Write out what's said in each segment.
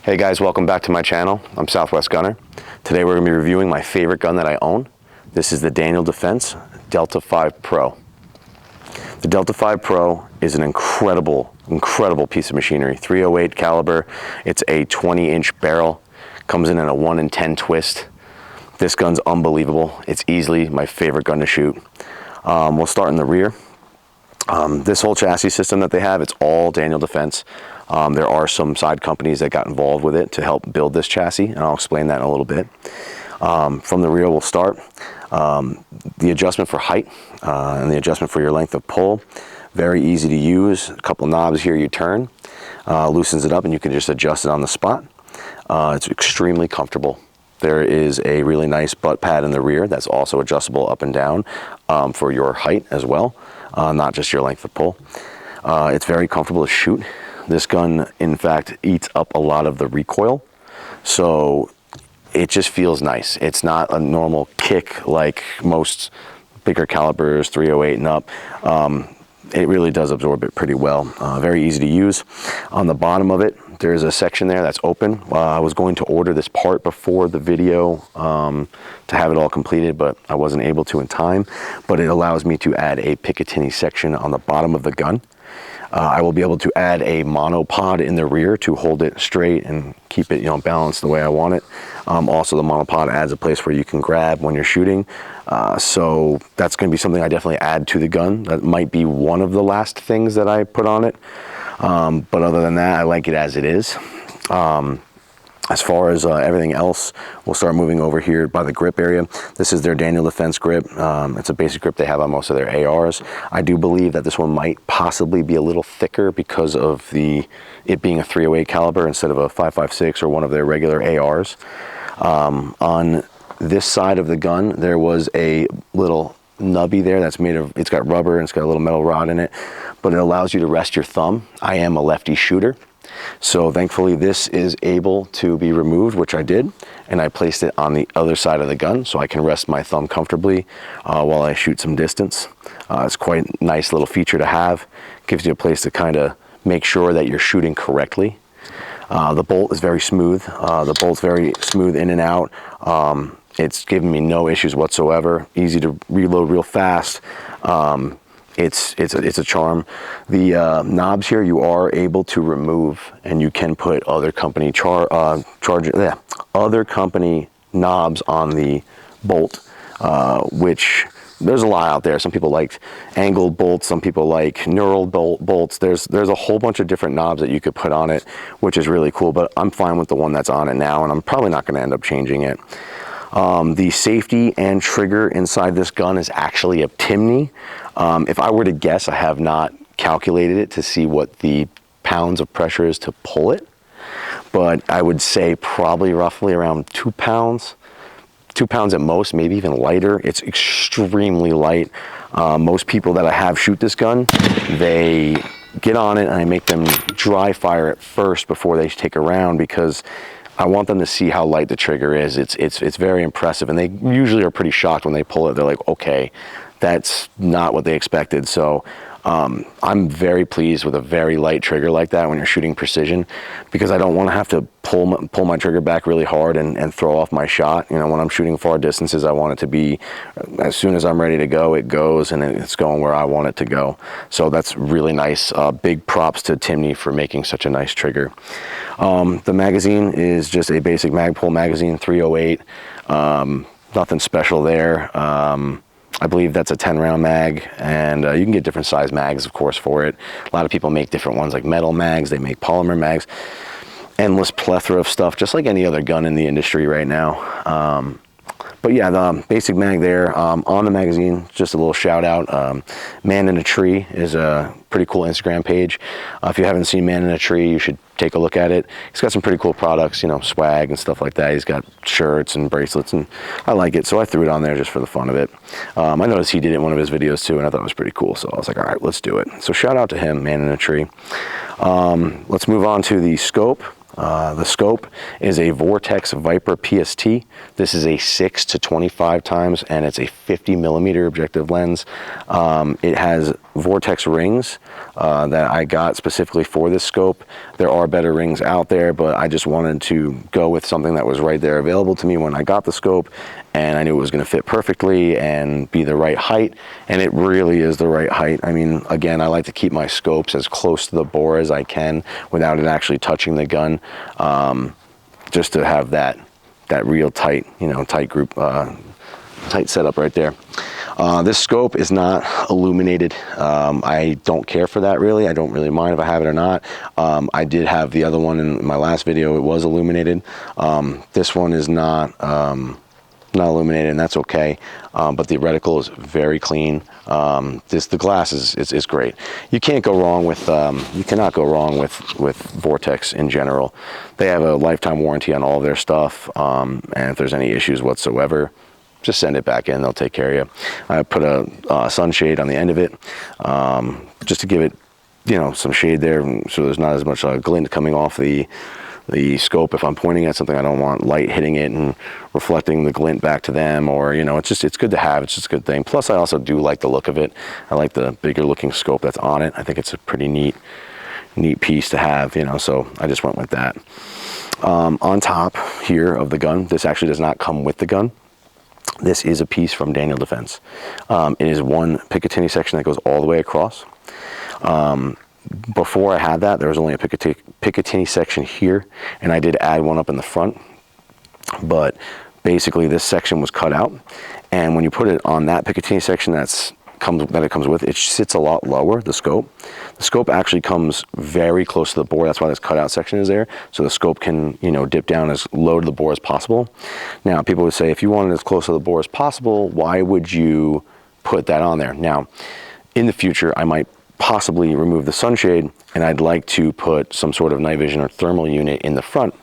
Hey guys, welcome back to my channel. I'm SouthWestGunner. Today we're going to be reviewing my favorite gun that I own. This is the Daniel Defense Delta 5 Pro. The Delta 5 Pro is an incredible piece of machinery. 308 caliber. It's a 20-inch barrel. Comes in at a 1 in 10 twist. This gun's unbelievable. It's easily my favorite gun to shoot. We'll start in the rear. This whole chassis system that they have, it's all Daniel Defense. There are some side companies that got involved with it to help build this chassis, and I'll explain that in a little bit. From the rear, we'll start. The adjustment for height and the adjustment for your length of pull, very easy to use. A couple knobs here you turn, loosens it up, and you can just adjust it on the spot. It's extremely comfortable. There is a really nice butt pad in the rear that's also adjustable up and down for your height as well, not just your length of pull. It's very comfortable to shoot. This gun, in fact, eats up a lot of the recoil, so it just feels nice. It's not a normal kick like most bigger calibers, 308 and up. It really does absorb it pretty well. Very easy to use. On the bottom of it, there's a section there that's open. I was going to order this part before the video to have it all completed, but I wasn't able to in time. But it allows me to add a Picatinny section on the bottom of the gun. I will be able to add a monopod in the rear to hold it straight and keep it, balanced the way I want it. Also, the monopod adds a place where you can grab when you're shooting. So that's going to be something I definitely add to the gun. That might be one of the last things that I put on it. But other than that, I like it as it is. As far as everything else, we'll start moving over here by the grip area. This is their Daniel Defense grip. It's a basic grip they have on most of their ARs. I do believe that this one might possibly be a little thicker because of it being a 308 caliber instead of a 5.56 or one of their regular ARs. On this side of the gun, there was a little nubby there that's made of, it's got rubber and it's got a little metal rod in it, but it allows you to rest your thumb. I am a lefty shooter, so thankfully this is able to be removed, which I did, and I placed it on the other side of the gun so I can rest my thumb comfortably while I shoot some distance. It's quite a nice little feature to have. Gives you a place to kind of make sure that you're shooting correctly. The bolt is very smooth. The bolt's very smooth in and out. It's given me no issues whatsoever. Easy to reload real fast. It's a charm. The knobs here you are able to remove, and you can put other company other company knobs on the bolt, which there's a lot out there. Some people like angled bolts, some people like knurled bolts. There's a whole bunch of different knobs that you could put on it, which is really cool, but I'm fine with the one that's on it now, and I'm probably not going to end up changing it. The safety and trigger inside this gun is actually a Picatinny. If I were to guess, I have not calculated it to see what the pounds of pressure is to pull it, but I would say probably roughly around 2 pounds. 2 pounds at most, maybe even lighter. It's extremely light. Most people that I have shoot this gun, they get on it and I make them dry fire it first before they take a round, because I want them to see how light the trigger is. It's very impressive, and they usually are pretty shocked when they pull it. They're like, okay, that's not what they expected. So I'm very pleased with a very light trigger like that when you're shooting precision, because I don't want to have to pull my trigger back really hard and throw off my shot. When I'm shooting far distances, I want it to be, as soon as I'm ready to go, it goes, and it's going where I want it to go. So that's really nice. Big props to Picatinny for making such a nice trigger. The magazine is just a basic Magpul magazine, 308. Nothing special there. I believe that's a 10-round mag, and you can get different size mags, of course, for it. A lot of people make different ones, like metal mags. They make polymer mags. Endless plethora of stuff, just like any other gun in the industry right now. But yeah, the basic mag there. On the magazine, just a little shout out. Man in a Tree is a pretty cool Instagram page. If you haven't seen Man in a Tree, you should take a look at it. He's got some pretty cool products, swag and stuff like that. He's got shirts and bracelets, and I like it, so I threw it on there just for the fun of it. I noticed he did it in one of his videos too, and I thought it was pretty cool, so I was like, all right, let's do it. So shout out to him, Man in a Tree. Let's move on to the scope. The scope is a Vortex Viper PST. This is a 6 to 25 times, and it's a 50 millimeter objective lens. It has Vortex rings that I got specifically for this scope. There are better rings out there, but I just wanted to go with something that was right there available to me when I got the scope, and I knew it was going to fit perfectly and be the right height, and it really is the right height. I mean, again, I like to keep my scopes as close to the bore as I can without it actually touching the gun, just to have that real tight, tight group, tight setup right there. This scope is not illuminated. I don't care for that really. I don't really mind if I have it or not. I did have the other one in my last video. It was illuminated. This one is not illuminated, and that's okay. But the reticle is very clean. The glass is great. You can't go wrong with you cannot go wrong with Vortex in general. They have a lifetime warranty on all of their stuff, and if there's any issues whatsoever, just send it back in. They'll take care of you. I put a sunshade on the end of it, just to give it, some shade there, so there's not as much glint coming off the scope. If I'm pointing at something, I don't want light hitting it and reflecting the glint back to them, or it's good to have. It's just a good thing. Plus I also do like the look of it. I like the bigger looking scope that's on it. I think it's a pretty neat piece to have, so I just went with that. On top here of the gun, this actually does not come with the gun. This is a piece from Daniel Defense. It is one Picatinny section that goes all the way across. Before I had that, there was only a Picatinny section here, and I did add one up in the front, but basically this section was cut out, and when you put it on that Picatinny section that it comes with, it sits a lot lower, the scope. The scope actually comes very close to the bore. That's why this cutout section is there, so the scope can dip down as low to the bore as possible. Now people would say, if you want it as close to the bore as possible, why would you put that on there? Now in the future I might possibly remove the sunshade, and I'd like to put some sort of night vision or thermal unit in the front.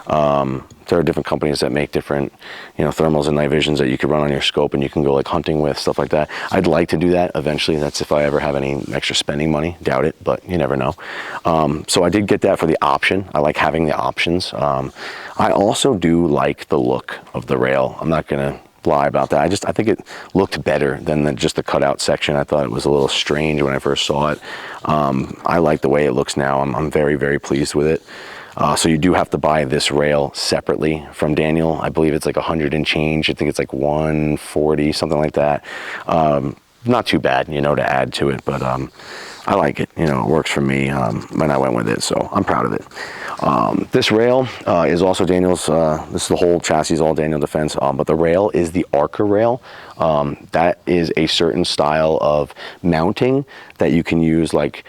There are different companies that make different thermals and night visions that you can run on your scope, and you can go like hunting with, stuff like that. I'd like to do that eventually. That's if I ever have any extra spending money. Doubt it, but you never know. So I did get that for the option. I like having the options. I also do like the look of the rail. I'm not gonna lie about that. I think it looked better than just the cutout section. I thought it was a little strange when I first saw it. I like the way it looks now. I'm very, very pleased with it. So you do have to buy this rail separately from Daniel. I believe it's like 100 and change. I think it's like 140, something like that. Not too bad, to add to it, but I like it. It works for me when I went with it, so I'm proud of it. This rail is also Daniel's. This is the whole chassis is all Daniel Defense, but the rail is the Arca Rail. That is a certain style of mounting that you can use like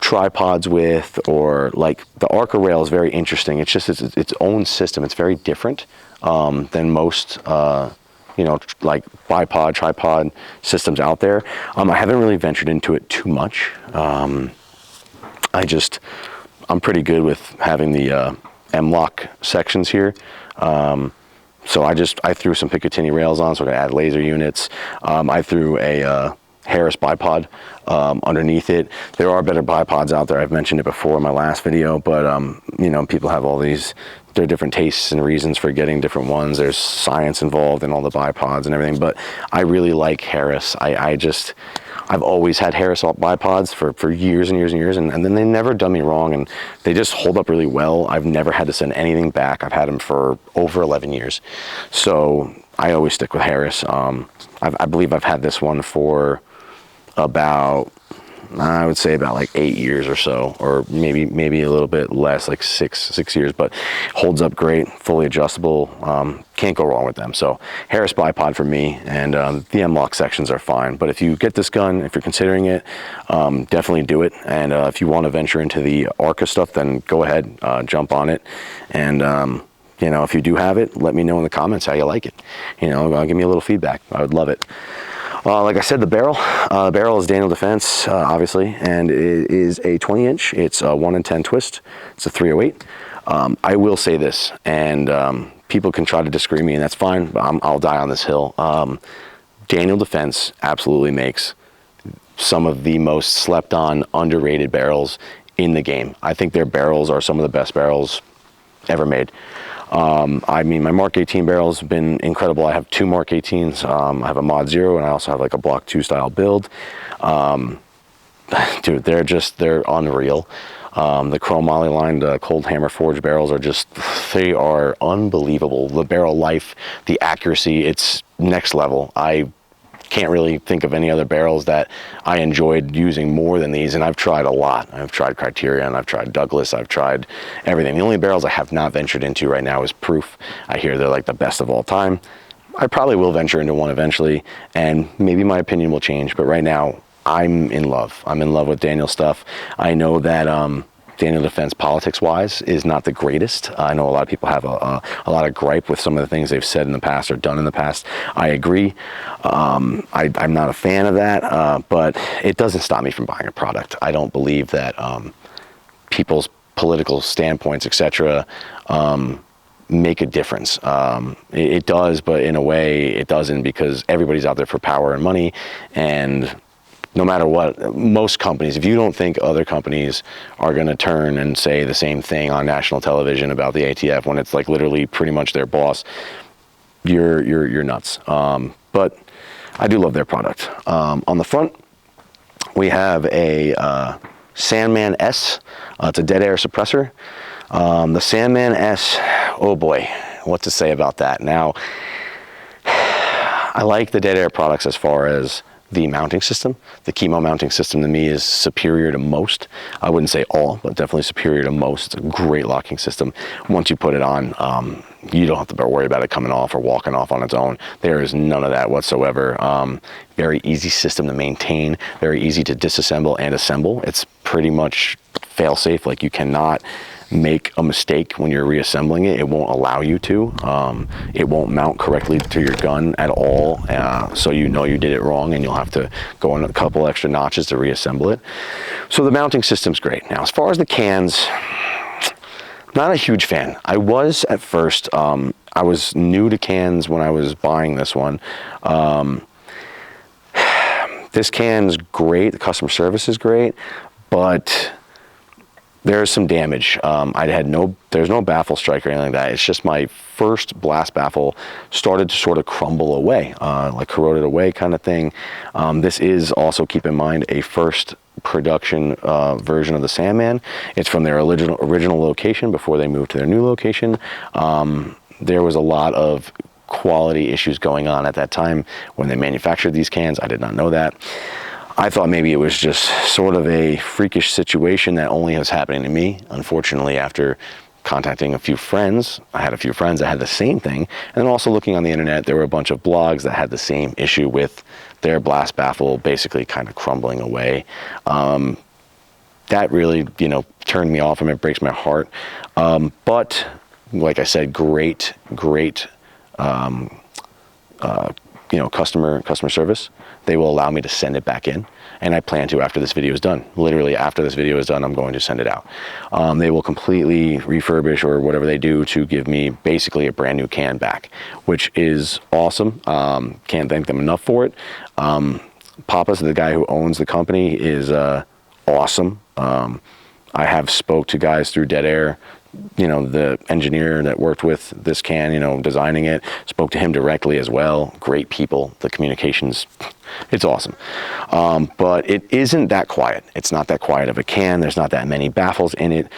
tripods with, or like the Arca Rail is very interesting. It's just its own system. It's very different than most like bipod, tripod systems out there. I haven't really ventured into it too much. I'm pretty good with having the M-lock sections here. So I threw some Picatinny rails on so I could add laser units. I threw a Harris bipod underneath it. There are better bipods out there. I've mentioned it before in my last video, but people have all these, there are different tastes and reasons for getting different ones. There's science involved in all the bipods and everything, but I really like Harris. I've always had Harris bipods for years and years and years, and then they never done me wrong, and they just hold up really well. I've never had to send anything back. I've had them for over 11 years. So I always stick with Harris. I believe I've had this one for about, I would say about like 8 years or so, or maybe a little bit less, like six years, but holds up great, fully adjustable. Can't go wrong with them. So Harris bipod for me, and the M-lock sections are fine. But if you get this gun, if you're considering it, definitely do it. And if you want to venture into the Arca stuff, then go ahead, jump on it. And if you do have it, let me know in the comments how you like it. Give me a little feedback. I would love it. Like I said, the barrel is Daniel Defense, obviously, and it is a 20-inch. It's a 1 in 10 twist. It's a 308. I will say this, and people can try to disagree with me, and that's fine, but I'll die on this hill. Daniel Defense absolutely makes some of the most slept on, underrated barrels in the game. I think their barrels are some of the best barrels ever made. I mean, my Mark 18 barrels have been incredible. I have 2 Mark 18s. I have a Mod Zero, and I also have like a Block 2 style build. Dude, they're unreal. The chrome moly lined cold hammer forged barrels are they are unbelievable. The barrel life, the accuracy, it's next level. I can't really think of any other barrels that I enjoyed using more than these, and I've tried a lot. I've tried Criterion, I've tried Douglas, I've tried everything. The only barrels I have not ventured into right now is Proof. I hear they're like the best of all time. I probably will venture into one eventually, and maybe my opinion will change, but right now I'm in love. I'm in love with Daniel's stuff. I know that Daniel Defense, politics-wise, is not the greatest. I know a lot of people have a lot of gripe with some of the things they've said in the past or done in the past. I agree. I'm not a fan of that, but it doesn't stop me from buying a product. I don't believe that people's political standpoints, etc., make a difference. It does, but in a way it doesn't, because everybody's out there for power and money, and no matter what, most companies, if you don't think other companies are going to turn and say the same thing on national television about the ATF when it's like literally pretty much their boss, you're nuts. But I do love their product. On the front, we have a Sandman S. It's a dead air suppressor. The Sandman S, oh boy, what to say about that. Now, I like the dead air products as far as the mounting system. The chemo mounting system to me is superior to most. I wouldn't say all, but definitely superior to most. It's a great locking system. Once you put it on, you don't have to worry about it coming off or walking off on its own. There is none of that whatsoever. Very easy system to maintain, very easy to disassemble and assemble. It's pretty much fail-safe. Like, you cannot make a mistake when you're reassembling it. It won't allow you to. It won't mount correctly to your gun at all, so you know you did it wrong, and you'll have to go in a couple extra notches to reassemble it. So the mounting system's great. Now, as far as the cans, not a huge fan. I was at first. I was new to cans when I was buying this one. This can's great. The customer service is great, but there's some damage. There's no baffle strike or anything like that. It's just my first blast baffle started to sort of crumble away, like corroded away kind of thing. This is also, keep in mind, a first production version of the Sandman. It's from their original location before they moved to their new location. There was a lot of quality issues going on at that time when they manufactured these cans. I did not know that. I thought maybe it was just sort of a freakish situation that only was happening to me. Unfortunately, after contacting a few friends, I had a few friends that had the same thing, and then also looking on the internet, there were a bunch of blogs that had the same issue with their blast baffle basically kind of crumbling away. That really, turned me off from it. It breaks my heart. But like I said, great customer service. They will allow me to send it back in, and I plan to after this video is done. Literally after this video is done, I'm going to send it out. They will completely refurbish or whatever they do to give me basically a brand new can back, which is awesome. Can't thank them enough for it. Pappas, the guy who owns the company, is awesome. I have spoke to guys through Dead Air, the engineer that worked with this can, designing it, spoke to him directly as well. Great people. The communications, it's awesome. But it isn't that quiet. It's not that quiet of a can. There's not that many baffles in it.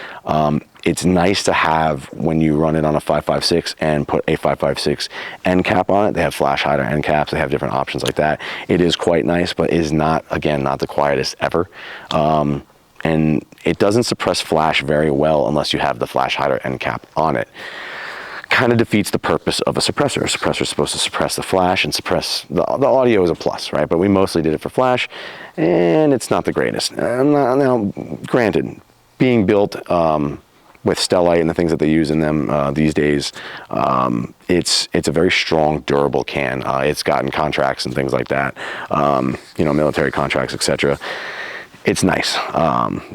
It's nice to have when you run it on a 5.56 and put a 5.56 end cap on it. They have flash hider end caps. They have different options like that. It is quite nice, but is not, again, not the quietest ever. And it doesn't suppress flash very well unless you have the flash hider end cap on it. Kind of defeats the purpose of a suppressor. A suppressor is supposed to suppress the flash and suppress the audio is a plus, right? But we mostly did it for flash, and it's not the greatest. Now, granted, being built with Stellite and the things that they use in them these days, it's a very strong, durable can. It's gotten contracts and things like that, military contracts, etc. It's nice.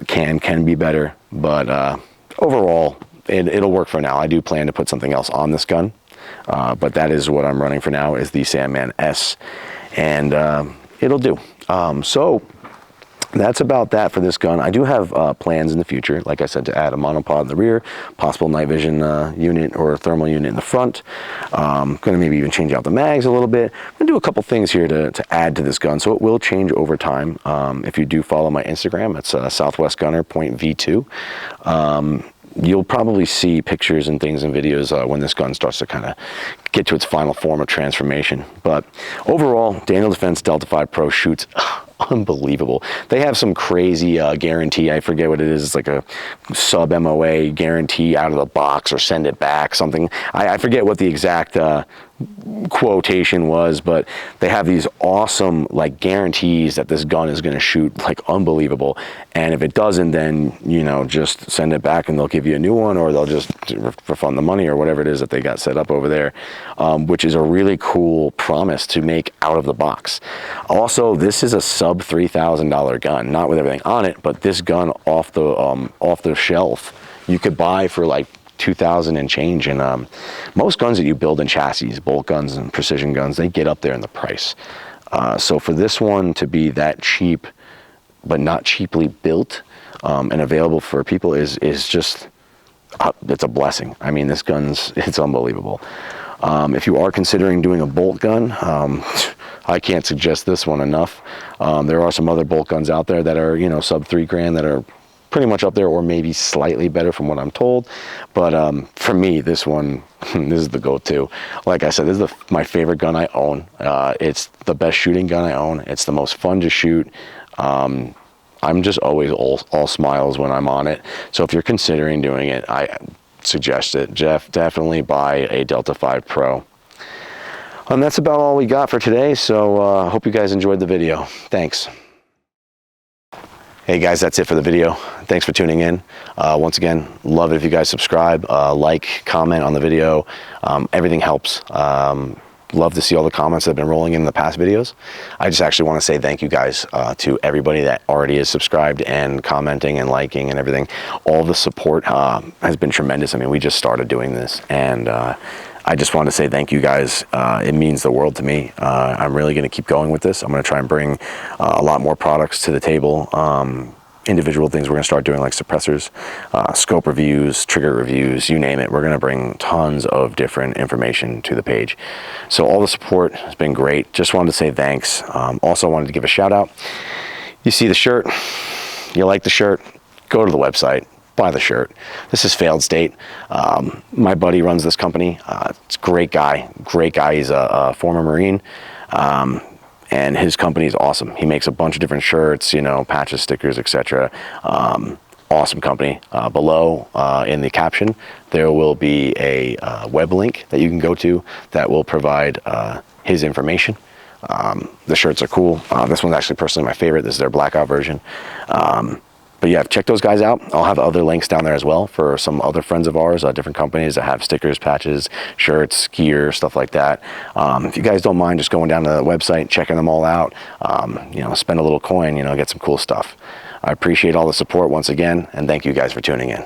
Can be better, but overall, it'll work for now. I do plan to put something else on this gun, but that is what I'm running for now, is the Sandman S, and it'll do. So that's about that for this gun. I do have plans in the future, like I said, to add a monopod in the rear, possible night vision unit or a thermal unit in the front. Going to maybe even change out the mags a little bit. I'm going to do a couple things here to add to this gun, so it will change over time. If you do follow my Instagram, it's SouthWestGunner.v2. You'll probably see pictures and things and videos when this gun starts to kind of get to its final form of transformation. But overall, Daniel Defense Delta 5 Pro shoots unbelievable. They have some crazy guarantee. I forget what it is. It's like a sub MOA guarantee out of the box or send it back, something. I forget what the exact quotation was, but they have these awesome like guarantees that this gun is going to shoot like unbelievable, and if it doesn't, then you know, just send it back and they'll give you a new one, or they'll just refund the money or whatever it is that they got set up over there, which is a really cool promise to make out of the box. Also, this is a sub $3,000 gun, not with everything on it, but this gun off the shelf you could buy for like 2,000 and change. And most guns that you build in chassis, bolt guns and precision guns, they get up there in the price. So for this one to be that cheap, but not cheaply built and available for people is just, it's a blessing. I mean, this gun's, it's unbelievable. If you are considering doing a bolt gun, I can't suggest this one enough. There are some other bolt guns out there that are, you know, sub $3,000 that are pretty much up there, or maybe slightly better from what I'm told. But for me, this one, this is the go-to. Like I said, this is my favorite gun I own. It's the best shooting gun I own. It's the most fun to shoot. I'm just always all smiles when I'm on it. So if you're considering doing it, I suggest it. Definitely buy a Delta 5 Pro. And that's about all we got for today. So hope you guys enjoyed the video. Thanks. Hey guys, that's it for the video. Thanks for tuning in. Once again, love it if you guys subscribe, like, comment on the video. Everything helps. Love to see all the comments that have been rolling in the past videos. I just actually want to say thank you guys to everybody that already is subscribed and commenting and liking and everything. All the support has been tremendous. I mean, we just started doing this, and I just want to say thank you guys. It means the world to me. I'm really going to keep going with this. I'm going to try and bring a lot more products to the table. Individual things we're going to start doing, like suppressors, scope reviews, trigger reviews, you name it. We're going to bring tons of different information to the page. So all the support has been great. Just wanted to say thanks. Also wanted to give a shout out. You see the shirt, you like the shirt, go to the website, buy the shirt. This is Failed State. My buddy runs this company. It's a great guy. Great guy. He's a former Marine. And his company is awesome. He makes a bunch of different shirts, you know, patches, stickers, etc. Awesome company. Below in the caption, there will be a web link that you can go to that will provide his information. The shirts are cool. This one's actually personally my favorite. This is their blackout version. But yeah, check those guys out. I'll have other links down there as well for some other friends of ours, different companies that have stickers, patches, shirts, gear, stuff like that. If you guys don't mind just going down to the website, checking them all out, you know, spend a little coin, you know, get some cool stuff. I appreciate all the support once again, and thank you guys for tuning in.